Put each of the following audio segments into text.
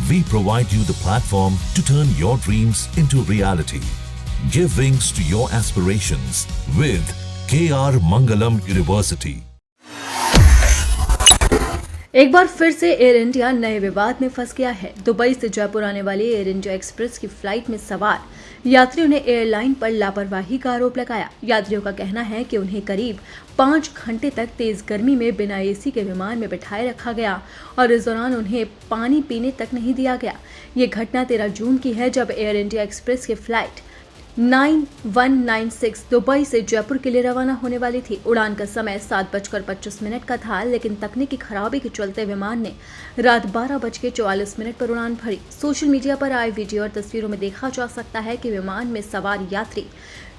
We provide you the platform to turn your dreams into reality. Give wings to your aspirations with KR Mangalam University. एक बार फिर से air India नए विवाद में फंस गया है। दुबई से जयपुर आने वाली एयर इंडिया एक्सप्रेस की फ्लाइट में सवार यात्रियों ने एयरलाइन पर लापरवाही का आरोप लगाया। यात्रियों का कहना है कि उन्हें करीब 5 घंटे तक तेज गर्मी में बिना एसी के विमान में बिठाए रखा गया और इस दौरान उन्हें पानी पीने तक नहीं दिया गया। ये घटना 13 जून की है, जब एयर इंडिया एक्सप्रेस की फ्लाइट 9196 दुबई से जयपुर के लिए रवाना होने वाली थी। उड़ान का समय 7:25 का था, लेकिन तकनीकी खराबी के चलते विमान ने रात 12:44 पर उड़ान भरी। सोशल मीडिया पर आए वीडियो और तस्वीरों में देखा जा सकता है कि विमान में सवार यात्री,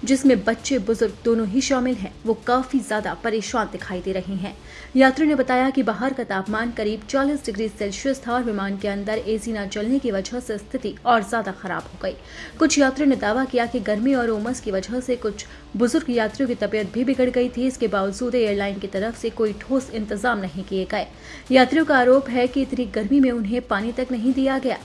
जिसमें बच्चे बुजुर्ग दोनों ही शामिल हैं, वो काफी ज्यादा परेशान दिखाई दे रहे हैं। यात्री ने बताया कि बाहर का तापमान करीब 40 डिग्री सेल्सियस था और विमान के अंदर एसी न चलने की वजह से स्थिति और ज्यादा खराब हो गई। कुछ यात्रियों ने दावा किया कि गर्मी और उमस की वजह से कुछ बुजुर्ग यात्रियों की तबीयत भी बिगड़ गई थी। इसके बावजूद एयरलाइन की तरफ से कोई ठोस इंतजाम नहीं किए गए। यात्रियों का आरोप है कि इतनी गर्मी में उन्हें पानी तक नहीं दिया गया,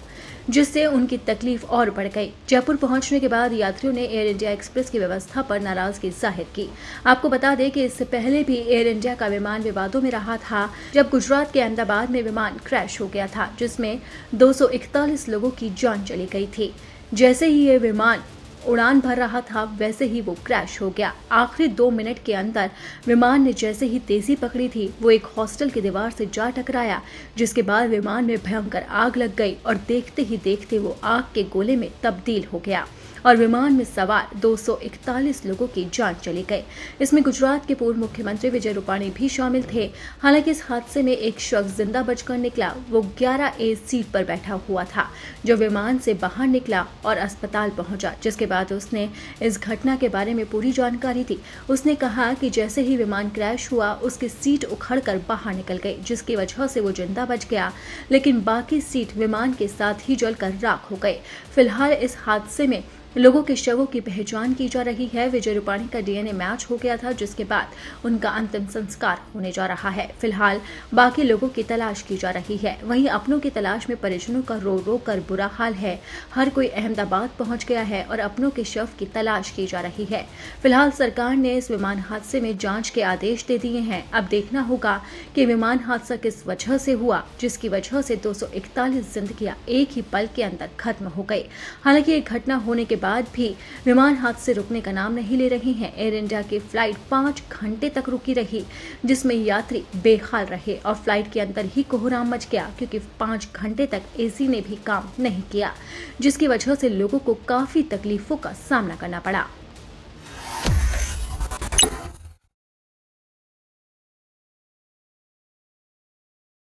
जिससे उनकी तकलीफ और बढ़ गई। जयपुर पहुंचने के बाद यात्रियों ने एयर इंडिया एक्सप्रेस की व्यवस्था पर नाराजगी जाहिर की। आपको बता दें कि इससे पहले भी एयर इंडिया का विमान विवादों में रहा था, जब गुजरात के अहमदाबाद में विमान क्रैश हो गया था, जिसमें 241 लोगों की जान चली गई थी। जैसे ही ये विमान उड़ान भर रहा था, वैसे ही वो क्रैश हो गया। आखिरी 2 मिनट के अंदर विमान ने जैसे ही तेजी पकड़ी थी, वो एक हॉस्टल की दीवार से जा टकराया, जिसके बाद विमान में भयंकर आग लग गई और देखते ही देखते वो आग के गोले में तब्दील हो गया और विमान में सवार 241 लोगों की जान चली गई। इसमें गुजरात के पूर्व मुख्यमंत्री विजय रूपाणी भी शामिल थे। हालांकि इस हादसे में एक शख्स जिंदा बचकर निकला। वो 11A सीट पर बैठा हुआ था, जो विमान से बाहर निकला और अस्पताल पहुंचा, जिसके बाद उसने इस घटना के बारे में पूरी जानकारी दी। उसने कहा कि जैसे ही विमान क्रैश हुआ, उसकी सीट उखड़कर बाहर निकल गई, जिसकी वजह से वो जिंदा बच गया, लेकिन बाकी सीट विमान के साथ ही जलकर राख हो गई। फिलहाल इस हादसे में लोगों के शवों की पहचान की जा रही है। विजय रूपाणी का डीएनए मैच हो गया था, जिसके बाद उनका अंतिम संस्कार होने जा रहा है। फिलहाल बाकी लोगों की तलाश की जा रही है। वहीं अपनों की तलाश में परिजनों का रो रो कर बुरा हाल है। हर कोई अहमदाबाद पहुंच गया है और अपनों के शव की तलाश की जा रही है। फिलहाल सरकार ने इस विमान हादसे में जांच के आदेश दे दिए हैं। अब देखना होगा कि विमान हादसा किस वजह से हुआ, जिसकी वजह से 241 जिंदगियां एक ही पल के अंदर खत्म हो गई। हालांकि ये घटना होने के बाद भी विमान हादसे रुकने का नाम नहीं ले रही हैं। एयर इंडिया की फ्लाइट 5 घंटे तक रुकी रही, जिसमें यात्री बेहाल रहे और फ्लाइट के अंदर ही कोहराम मच गया, क्योंकि 5 घंटे तक एसी ने भी काम नहीं किया, जिसकी वजह से लोगों को काफी तकलीफों का सामना करना पड़ा।